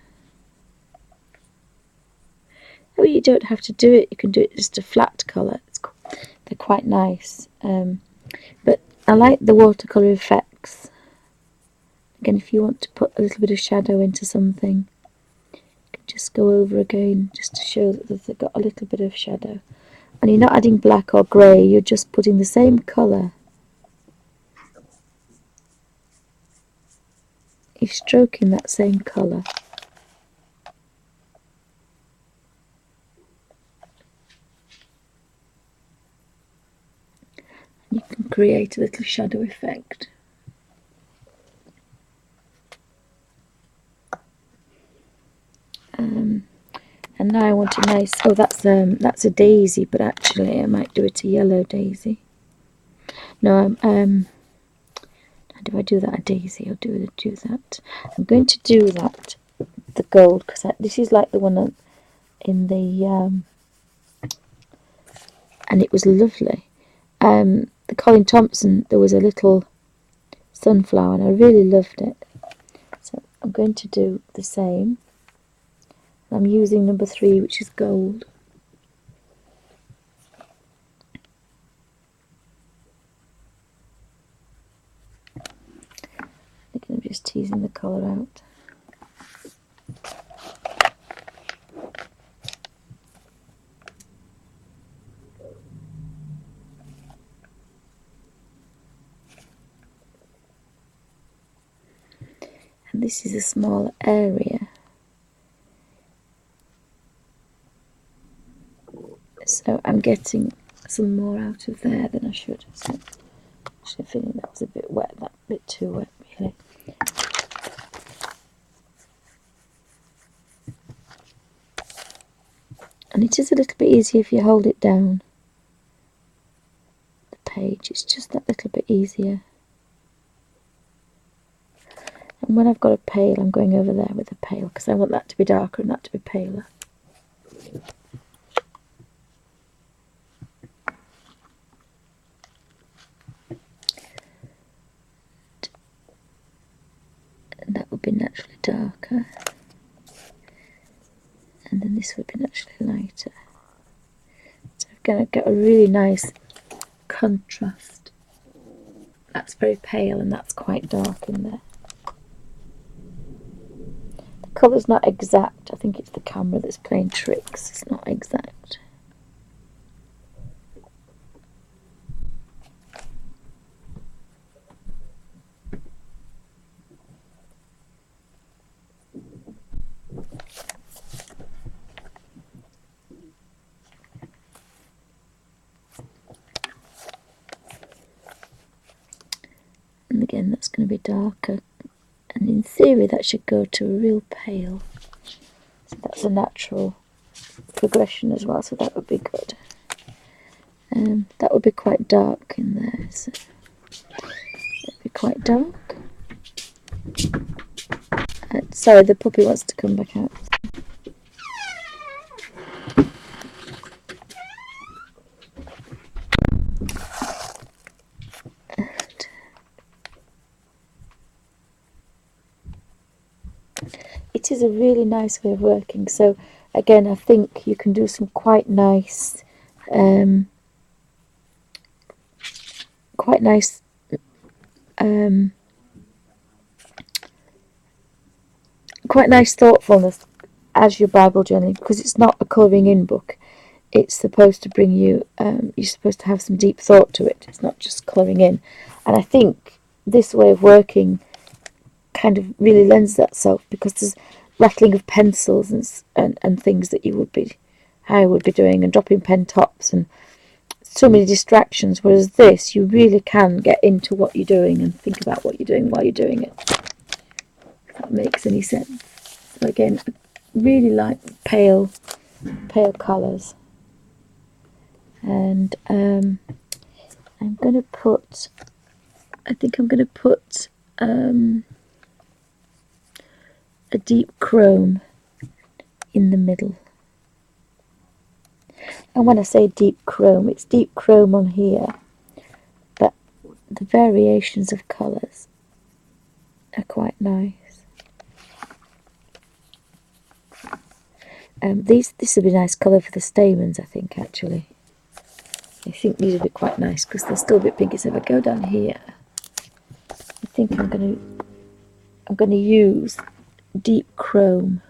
Oh, you don't have to do it, you can do it just a flat colour. They're quite nice. But I like the watercolour effects. Again, if you want to put a little bit of shadow into something, you can just go over again just to show that they've got a little bit of shadow. And you're not adding black or grey, you're just putting the same colour. You're stroking that same colour. You can create a little shadow effect. And now I want a nice, oh that's a daisy, but actually I might do it a yellow daisy. No, how do I do that? A daisy, I'll do that. I'm going to do that, the gold, because this is like the one in the, and it was lovely. The Colin Thompson, there was a little sunflower and I really loved it. So I'm going to do the same. I'm using number 3, which is gold. Again, I'm just teasing the colour out. And this is a small area. So I'm getting some more out of there than I should. So I'm actually feeling that was a bit wet, that bit too wet really. And it is a little bit easier if you hold it down. The page, it's just that little bit easier. And when I've got a pale, I'm going over there with a pale because I want that to be darker and that to be paler. And that would be naturally darker. And then this would be naturally lighter. So I'm going to get a really nice contrast. That's very pale and that's quite dark in there. The colour's not exact. I think it's the camera that's playing tricks. It's not exact. And again, that's going to be darker. And in theory, that should go to a real pale. So that's a natural progression as well, so that would be good. That would be quite dark in there, so that would be quite dark. Sorry, the puppy wants to come back out. It is a really nice way of working. So again, I think you can do some quite nice thoughtfulness as your Bible journaling, because it's not a colouring in book. it's supposed to bring you, you're supposed to have some deep thought to it. It's not just colouring in. And I think this way of working kind of really lends itself, because there's rattling of pencils and things that I would be doing, and dropping pen tops, and so many distractions. Whereas this, you really can get into what you're doing and think about what you're doing while you're doing it. If that makes any sense. So again, I really like pale colours. And I'm going to put, I think I'm going to put a deep chrome in the middle. And when I say deep chrome, it's deep chrome on here, but the variations of colours are quite nice. This would be a nice colour for the stamens, I think, actually. I think these would be quite nice because they're still a bit pinky. So if I go down here, I think I'm going to use deep chrome.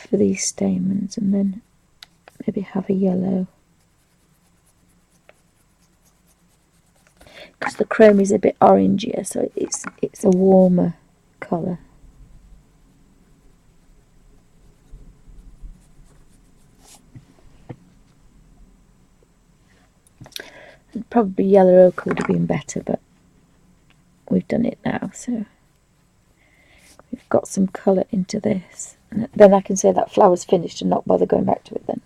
For these stamens, and then maybe have a yellow, because the chrome is a bit orangier, so it's a warmer colour. And probably yellow ochre would have been better, but we've done it now, so we've got some colour into this, and then I can say that flower's finished and not bother going back to it then,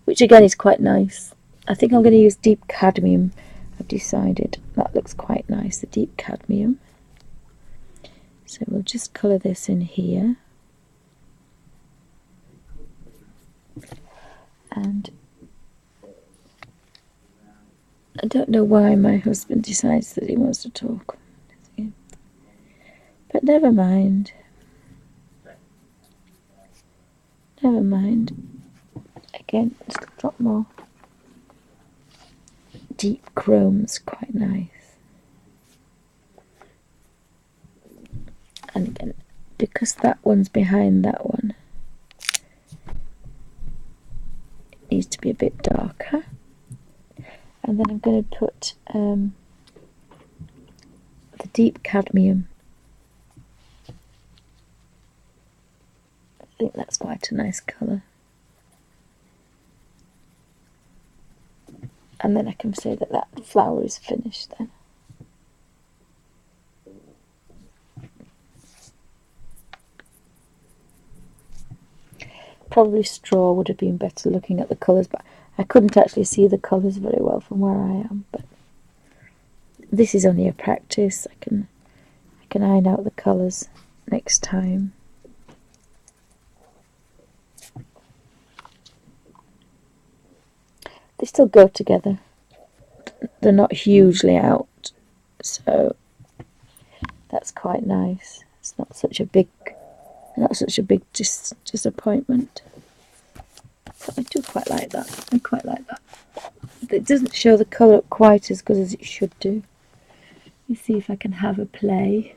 which again is quite nice. I think I'm going to use deep cadmium. I've decided that looks quite nice, the deep cadmium. So we'll just colour this in here. And I don't know why my husband decides that he wants to talk. But never mind. Never mind. Again, just a drop more. Deep chrome's quite nice. And again, because that one's behind that one, it needs to be a bit darker. And then I'm going to put the deep cadmium. I think that's quite a nice colour. And then I can say that that flower is finished then. Probably straw would have been better looking at the colours, but I couldn't actually see the colours very well from where I am. But this is only a practice. I can iron out the colours next time. They still go together. They're not hugely out, so that's quite nice. It's not such a big disappointment. So I do quite like that. I quite like that. It doesn't show the colour quite as good as it should do. Let me see if I can have a play.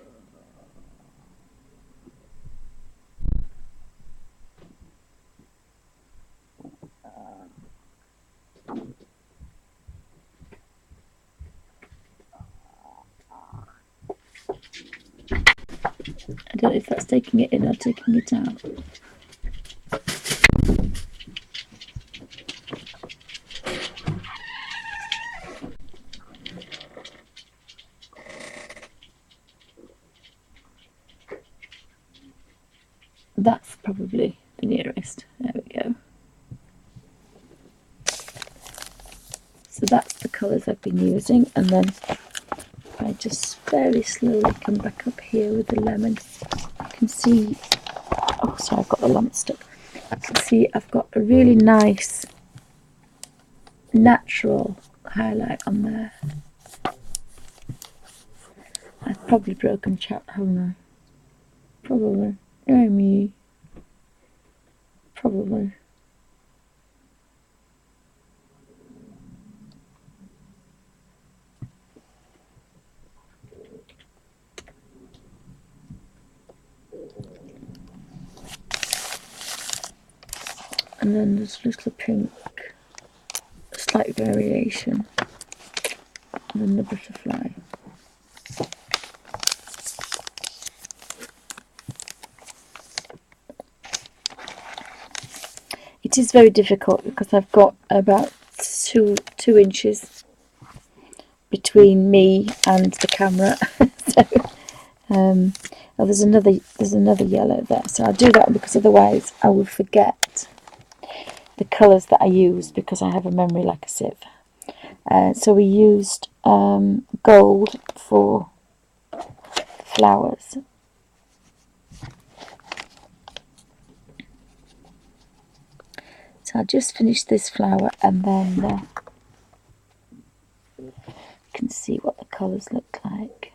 I don't know if that's taking it in or taking it out. That's probably the nearest. There we go. So that's the colours I've been using, and then I just very slowly come back up here with the lemon. You can see, oh sorry, I've got the lamp stuck. You can see I've got a really nice natural highlight on there. I've probably broken chat, haven't I? Probably. Yeah, me. Probably. and then there's a little pink, slight variation, and then the butterfly. It is very difficult because I've got about two inches between me and the camera. So, oh, there's another yellow there. So I'll do that one because otherwise I will forget the colours that I use because I have a memory like a sieve. So we used gold for flowers. So I'll just finish this flower and then you can see what the colours look like.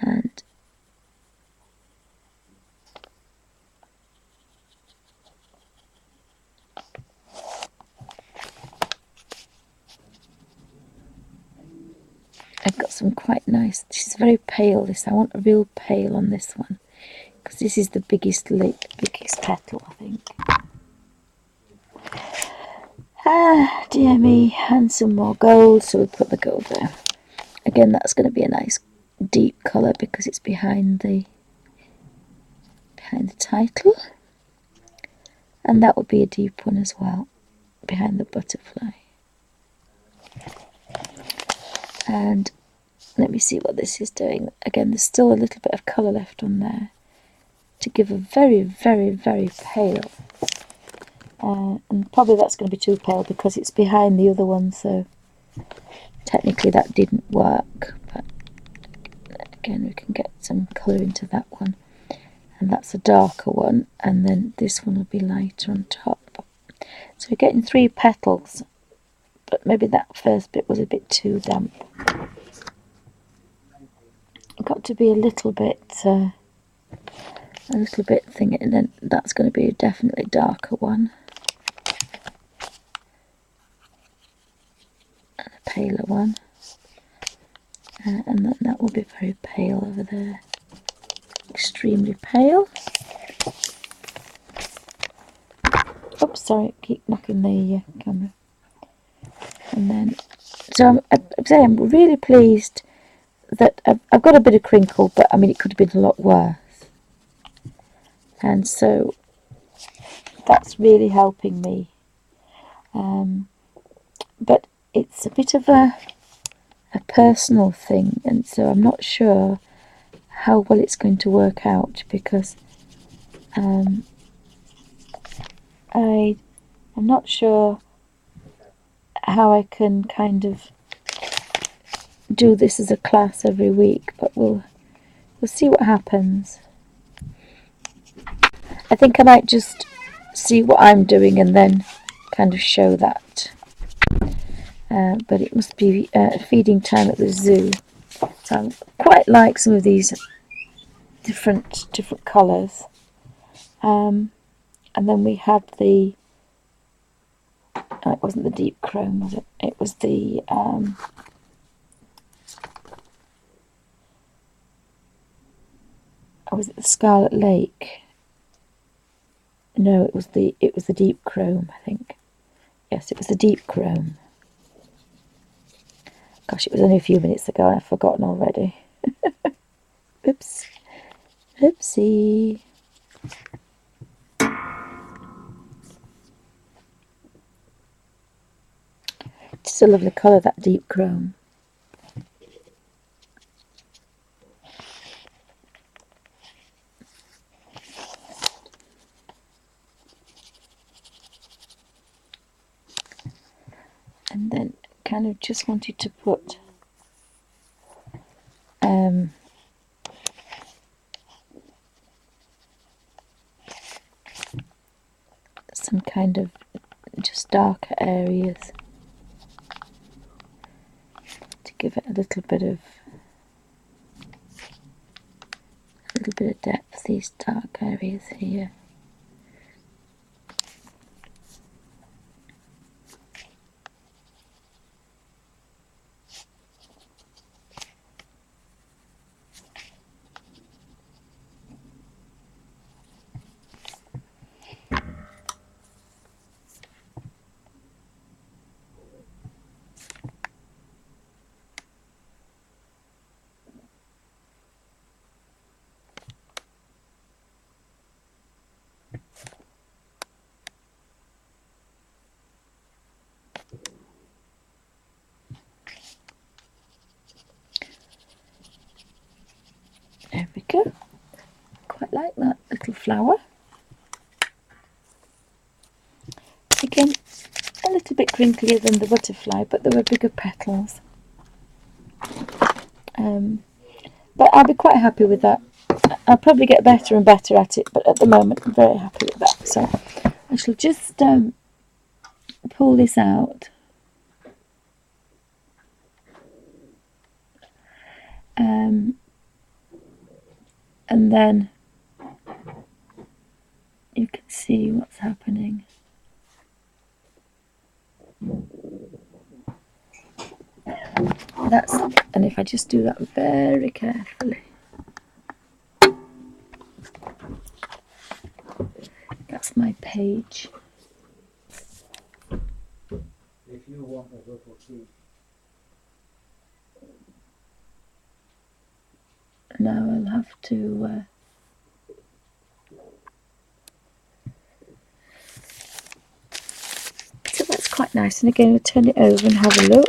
And I've got some quite nice, this is very pale, this, I want a real pale on this one, because this is the biggest petal, I think. Ah, dear me, and some more gold, so we'll put the gold there. Again, that's going to be a nice deep colour because it's behind the title, and that will be a deep one as well, behind the butterfly. And let me see what this is doing. Again, there's still a little bit of colour left on there to give a very, very, very pale. And probably that's going to be too pale because it's behind the other one, so technically that didn't work. But again, we can get some colour into that one. And that's a darker one, and then this one will be lighter on top. So we're getting 3 petals, but maybe that first bit was a bit too damp. It got to be a little bit thing, and then that's going to be a definitely darker one. And a paler one. And then that will be very pale over there. Extremely pale. Oops, sorry, keep knocking the camera. And then, so I'm really pleased that I've got a bit of crinkle, but I mean it could have been a lot worse. And so that's really helping me. But it's a bit of a personal thing, and so I'm not sure how well it's going to work out because I'm not sure how I can kind of do this as a class every week, but we'll see what happens. I think I might just see what I'm doing and then kind of show that. But it must be feeding time at the zoo. So I quite like some of these different colours. And then we had the, it wasn't the deep chrome, was it? It was the was it the Scarlet Lake? No, it was the deep chrome, I think. Yes, it was the deep chrome. Gosh, it was only a few minutes ago and I've forgotten already. Oops. Oopsie. It's a lovely colour, that deep chrome. And then kind of just wanted to put some kind of just darker areas to give it a little bit of depth, these dark areas here. flower. Again, a little bit crinklier than the butterfly, but there were bigger petals. But I'll be quite happy with that. I'll probably get better and better at it, but at the moment I'm very happy with that. So I shall just pull this out. And then you can see what's happening. And if I just do that very carefully, that's my page. If you want a little tea. Now I'll have to so that's quite nice. And again, I'll turn it over and have a look.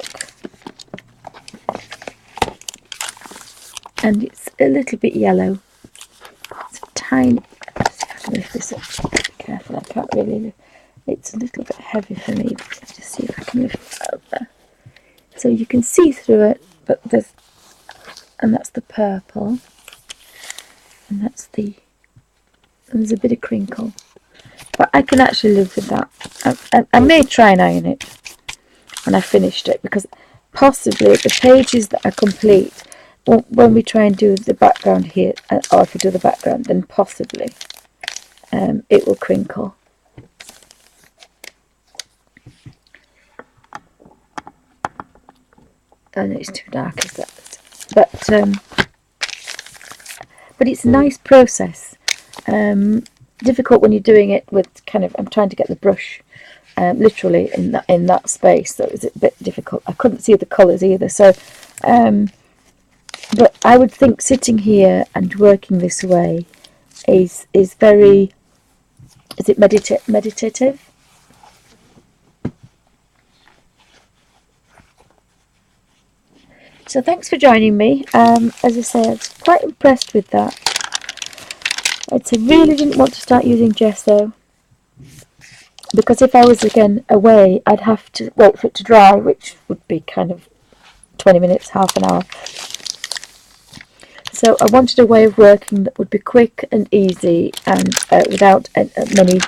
And it's a little bit yellow. It's a tiny. Let's see if I can lift this up. Be careful, I can't really lift. It's a little bit heavy for me. Let's just see if I can lift it out there. So you can see through it, but and that's the purple, and there's a bit of crinkle, but I can actually live with that. I may try and iron it when I finished it, because possibly the pages that are complete, when we try and do the background here, or if we do the background, then possibly it will crinkle. I know it's too dark, is that? But it's a nice process. Difficult when you're doing it with I'm trying to get the brush literally in that space, so it's a bit difficult. I couldn't see the colours either, so but I would think sitting here and working this way is very, is it meditative? So thanks for joining me. As I say, I was quite impressed with that. I really didn't want to start using gesso, because if I was again away, I'd have to wait for it to dry, which would be 20 minutes, half an hour. So I wanted a way of working that would be quick and easy, and without many.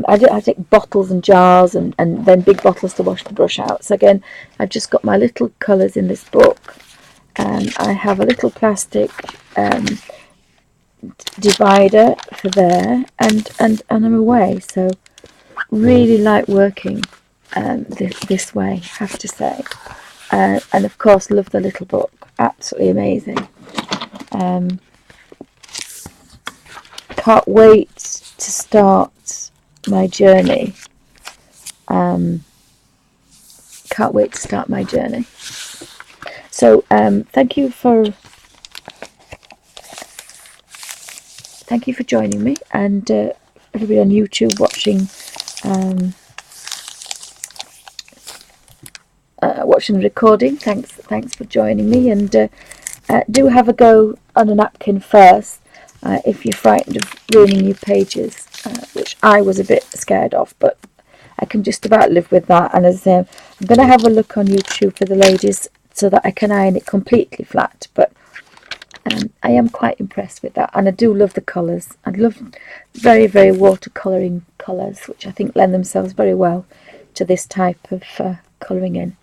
I take bottles and jars and then big bottles to wash the brush out. So again, I've just got my little colours in this book, and I have a little plastic divider for there, and I'm away. So really like working this way, I have to say. And of course, love the little book. Absolutely amazing. Can't wait to start my journey. Can't wait to start my journey. So thank you for joining me, and everybody on YouTube watching watching the recording. Thanks for joining me, and do have a go on a napkin first if you're frightened of ruining your pages, which I was a bit scared of, but I can just about live with that. And as I'm going to have a look on YouTube for the ladies so that I can iron it completely flat, but I am quite impressed with that, and I do love the colours. I love very, very watercolouring colours, which I think lend themselves very well to this type of colouring in.